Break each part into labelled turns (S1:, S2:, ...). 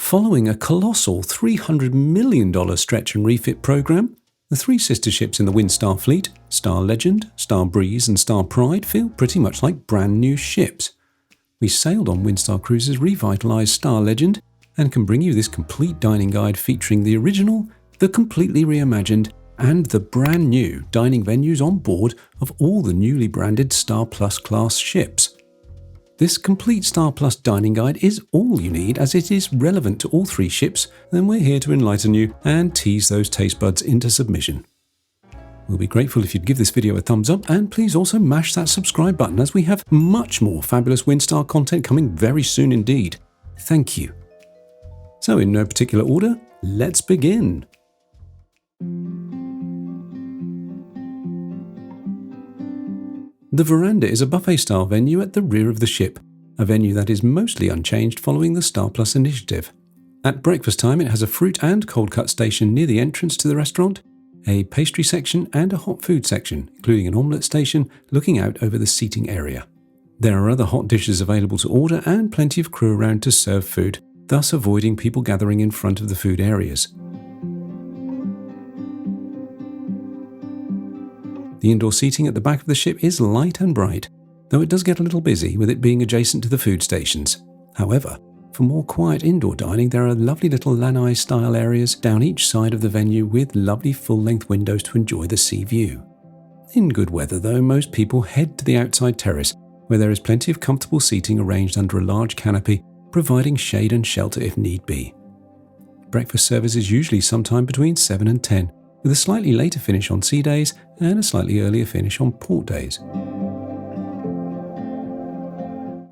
S1: Following a colossal $300 million stretch and refit program, the three sister ships in the Windstar fleet, Star Legend, Star Breeze and Star Pride, feel pretty much like brand new ships. We sailed on Windstar Cruises' revitalized Star Legend and can bring you this complete dining guide featuring the original, the completely reimagined, and the brand new dining venues on board of all the newly branded Star Plus class ships. This complete Star Plus dining guide is all you need, as it is relevant to all three ships, and we're here to enlighten you and tease those taste buds into submission. We'll be grateful if you'd give this video a thumbs up, and please also mash that subscribe button, as we have much more fabulous Windstar content coming very soon indeed. Thank you. So in no particular order, let's begin. The Veranda is a buffet-style venue at the rear of the ship, a venue that is mostly unchanged following the Star Plus initiative. At breakfast time, it has a fruit and cold cut station near the entrance to the restaurant, a pastry section and a hot food section, including an omelette station looking out over the seating area. There are other hot dishes available to order and plenty of crew around to serve food, thus avoiding people gathering in front of the food areas. The indoor seating at the back of the ship is light and bright, though it does get a little busy with it being adjacent to the food stations. However, for more quiet indoor dining, there are lovely little lanai-style areas down each side of the venue with lovely full-length windows to enjoy the sea view. In good weather, though, most people head to the outside terrace, where there is plenty of comfortable seating arranged under a large canopy, providing shade and shelter if need be. Breakfast service is usually sometime between 7 and 10, with a slightly later finish on sea days and a slightly earlier finish on port days.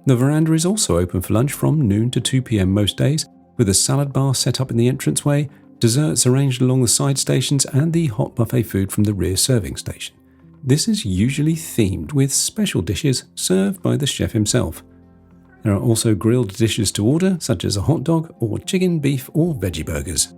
S1: The veranda is also open for lunch from noon to 2 p.m. most days, with a salad bar set up in the entranceway, desserts arranged along the side stations, and the hot buffet food from the rear serving station. This is usually themed with special dishes served by the chef himself. There are also grilled dishes to order, such as a hot dog or chicken, beef or veggie burgers.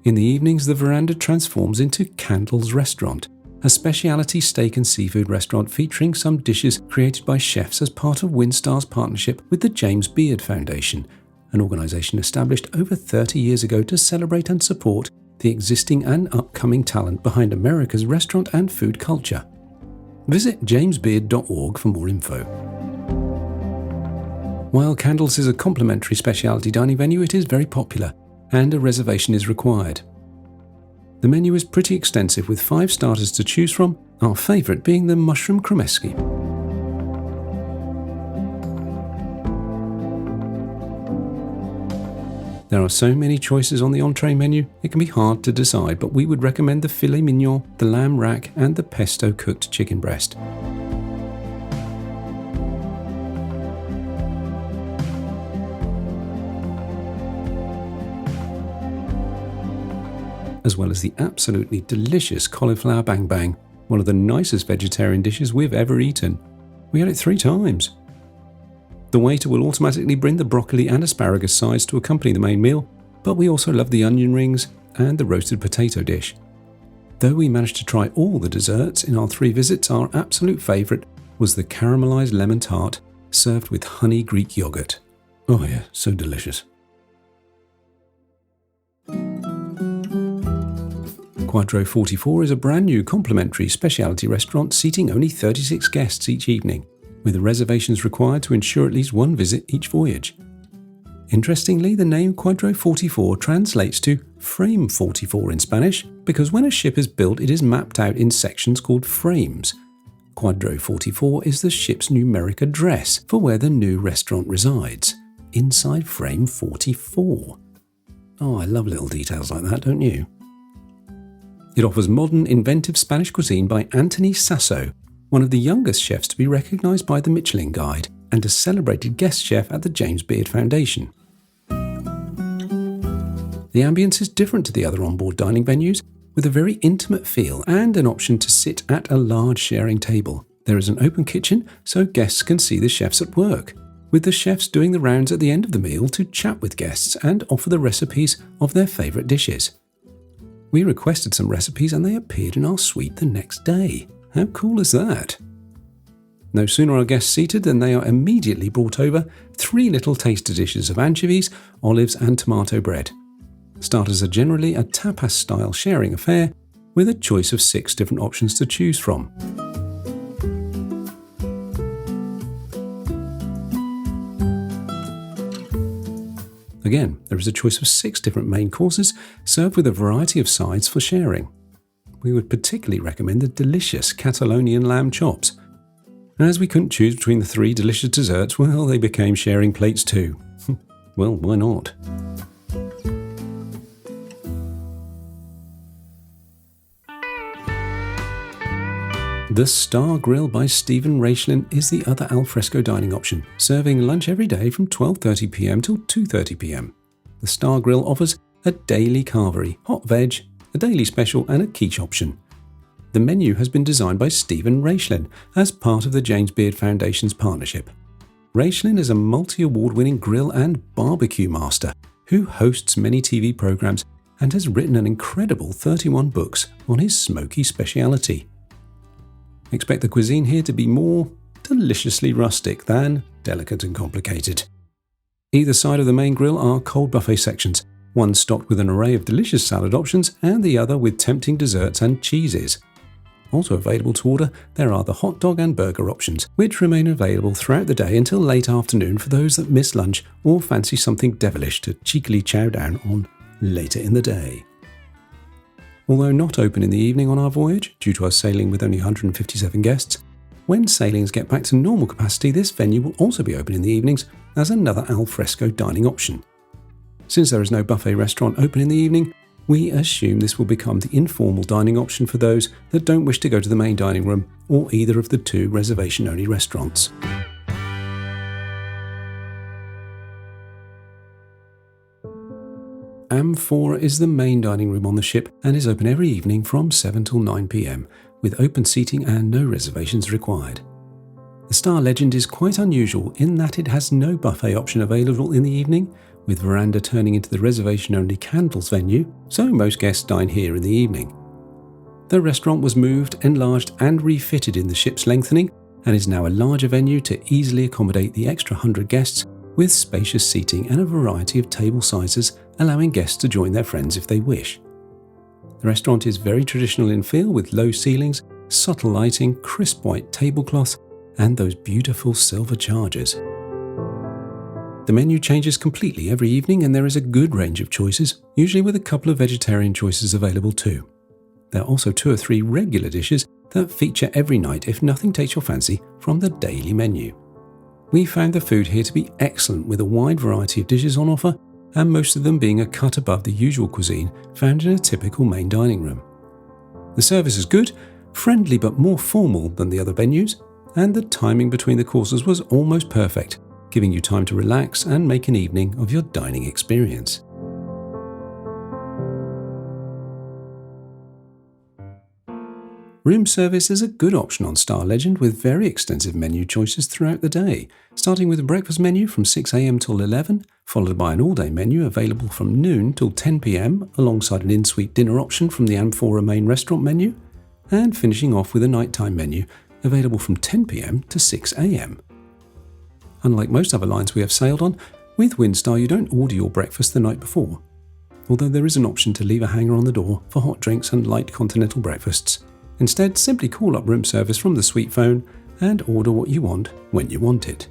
S1: In the evenings, the veranda transforms into Candle's Restaurant, a specialty steak and seafood restaurant featuring some dishes created by chefs as part of Windstar's partnership with the James Beard Foundation, an organisation established over 30 years ago to celebrate and support the existing and upcoming talent behind America's restaurant and food culture. Visit jamesbeard.org for more info. While Candle's is a complimentary specialty dining venue, it is very popular, and a reservation is required. The menu is pretty extensive, with 5 starters to choose from, our favourite being the mushroom kremeski. There are so many choices on the entree menu, it can be hard to decide, but we would recommend the filet mignon, the lamb rack and the pesto cooked chicken breast. As well as the absolutely delicious cauliflower bang bang, one of the nicest vegetarian dishes we've ever eaten. We had it 3 times. The waiter will automatically bring the broccoli and asparagus sides to accompany the main meal, but we also love the onion rings and the roasted potato dish. Though we managed to try all the desserts in our 3 visits, our absolute favourite was the caramelised lemon tart served with honey Greek yogurt. Oh yeah, so delicious. Quadro 44 is a brand new complimentary specialty restaurant seating only 36 guests each evening, with reservations required to ensure at least 1 visit each voyage. Interestingly, the name Quadro 44 translates to frame 44 in Spanish, because when a ship is built, it is mapped out in sections called frames. Quadro 44 is the ship's numeric address for where the new restaurant resides, inside frame 44. Oh, I love little details like that, don't you? It offers modern, inventive Spanish cuisine by Anthony Sasso, one of the youngest chefs to be recognised by the Michelin Guide and a celebrated guest chef at the James Beard Foundation. The ambience is different to the other onboard dining venues, with a very intimate feel and an option to sit at a large sharing table. There is an open kitchen so guests can see the chefs at work, with the chefs doing the rounds at the end of the meal to chat with guests and offer the recipes of their favourite dishes. We requested some recipes and they appeared in our suite the next day. How cool is that? No sooner are guests seated than they are immediately brought over 3 little taster dishes of anchovies, olives and tomato bread. Starters are generally a tapas-style sharing affair with a choice of 6 different options to choose from. Again, there is a choice of 6 different main courses served with a variety of sides for sharing. We would particularly recommend the delicious Catalonian lamb chops. As we couldn't choose between the 3 delicious desserts, well, they became sharing plates too. Well, why not? The Star Grill by Stephen Raishlin is the other alfresco dining option, serving lunch every day from 12:30 p.m. till 2:30 p.m. The Star Grill offers a daily carvery, hot veg, a daily special and a quiche option. The menu has been designed by Stephen Raishlin as part of the James Beard Foundation's partnership. Raishlin is a multi-award-winning grill and barbecue master who hosts many TV programs and has written an incredible 31 books on his smoky speciality. Expect the cuisine here to be more deliciously rustic than delicate and complicated. Either side of the main grill are cold buffet sections, one stocked with an array of delicious salad options and the other with tempting desserts and cheeses. Also available to order, there are the hot dog and burger options, which remain available throughout the day until late afternoon for those that miss lunch or fancy something devilish to cheekily chow down on later in the day. Although not open in the evening on our voyage, due to us sailing with only 157 guests, when sailings get back to normal capacity, this venue will also be open in the evenings as another alfresco dining option. Since there is no buffet restaurant open in the evening, we assume this will become the informal dining option for those that don't wish to go to the main dining room or either of the 2 reservation-only restaurants. Amphora is the main dining room on the ship and is open every evening from 7 till 9 p.m, with open seating and no reservations required. The Star Legend is quite unusual in that it has no buffet option available in the evening, with veranda turning into the reservation-only candles venue, so most guests dine here in the evening. The restaurant was moved, enlarged and refitted in the ship's lengthening and is now a larger venue to easily accommodate the extra 100 guests, with spacious seating and a variety of table sizes, allowing guests to join their friends if they wish. The restaurant is very traditional in feel, with low ceilings, subtle lighting, crisp white tablecloths and those beautiful silver chargers. The menu changes completely every evening and there is a good range of choices, usually with a couple of vegetarian choices available too. There are also 2 or 3 regular dishes that feature every night if nothing takes your fancy from the daily menu. We found the food here to be excellent, with a wide variety of dishes on offer and most of them being a cut above the usual cuisine found in a typical main dining room. The service is good, friendly but more formal than the other venues, and the timing between the courses was almost perfect, giving you time to relax and make an evening of your dining experience. Room service is a good option on Star Legend, with very extensive menu choices throughout the day, starting with a breakfast menu from 6 a.m. till 11, followed by an all-day menu available from noon till 10 p.m, alongside an in-suite dinner option from the Amphora main restaurant menu, and finishing off with a nighttime menu available from 10 p.m. to 6 a.m. Unlike most other lines we have sailed on, with Windstar you don't order your breakfast the night before, although there is an option to leave a hanger on the door for hot drinks and light continental breakfasts. Instead, simply call up room service from the suite phone and order what you want when you want it.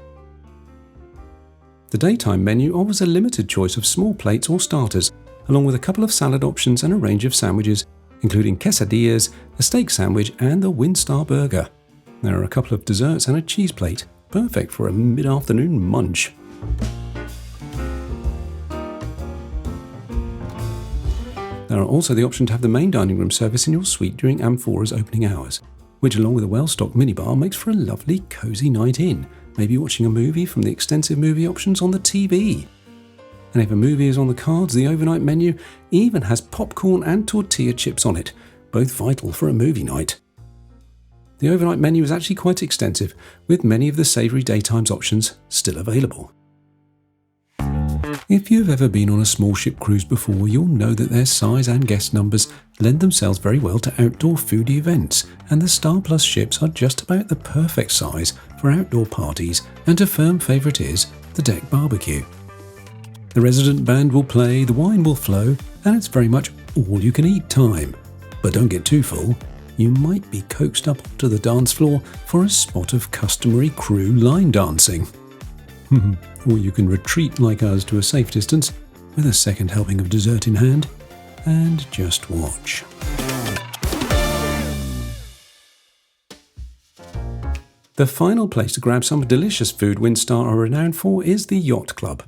S1: The daytime menu offers a limited choice of small plates or starters, along with a couple of salad options and a range of sandwiches, including quesadillas, a steak sandwich and the Windstar burger. There are a couple of desserts and a cheese plate, perfect for a mid-afternoon munch. There are also the option to have the main dining room service in your suite during Amphora's opening hours, which along with a well-stocked minibar makes for a lovely, cosy night in, maybe watching a movie from the extensive movie options on the TV. And if a movie is on the cards, the overnight menu even has popcorn and tortilla chips on it, both vital for a movie night. The overnight menu is actually quite extensive, with many of the savoury daytimes options still available. If you've ever been on a small ship cruise before, you'll know that their size and guest numbers lend themselves very well to outdoor foodie events, and the Star Plus ships are just about the perfect size for outdoor parties, and a firm favourite is the deck barbecue. The resident band will play, the wine will flow, and it's very much all-you-can-eat time. But don't get too full. You might be coaxed up onto the dance floor for a spot of customary crew line dancing. Or you can retreat like us to a safe distance with a second helping of dessert in hand and just watch. The final place to grab some delicious food Windstar are renowned for is the Yacht Club.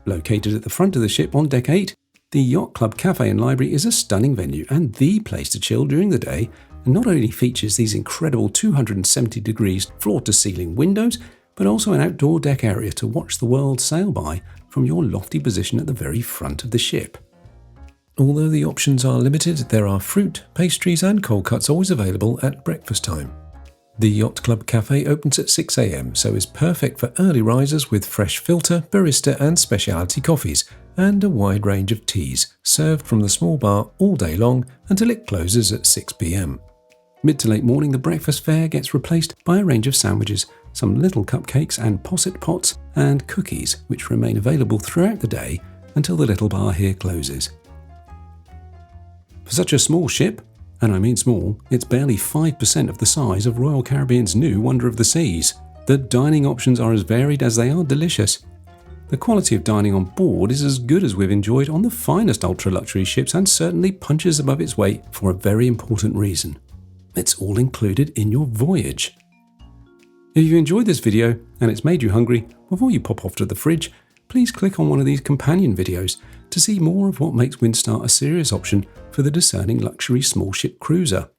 S1: Located at the front of the ship on Deck 8, the Yacht Club Cafe and Library is a stunning venue and the place to chill during the day, and not only features these incredible 270 degrees floor-to-ceiling windows, but also an outdoor deck area to watch the world sail by from your lofty position at the very front of the ship. Although the options are limited, there are fruit, pastries and cold cuts always available at breakfast time. The Yacht Club Cafe opens at 6 a.m, so is perfect for early risers with fresh filter, barista and specialty coffees, and a wide range of teas served from the small bar all day long until it closes at 6 p.m. Mid to late morning, the breakfast fare gets replaced by a range of sandwiches, some little cupcakes and posset pots, and cookies, which remain available throughout the day until the little bar here closes. For such a small ship, and I mean small, it's barely 5% of the size of Royal Caribbean's new Wonder of the Seas. The dining options are as varied as they are delicious. The quality of dining on board is as good as we've enjoyed on the finest ultra-luxury ships and certainly punches above its weight for a very important reason. It's all included in your voyage. If you enjoyed this video and it's made you hungry, before you pop off to the fridge, please click on one of these companion videos to see more of what makes Windstar a serious option for the discerning luxury small ship cruiser.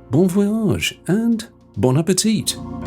S1: Bon voyage and bon appétit!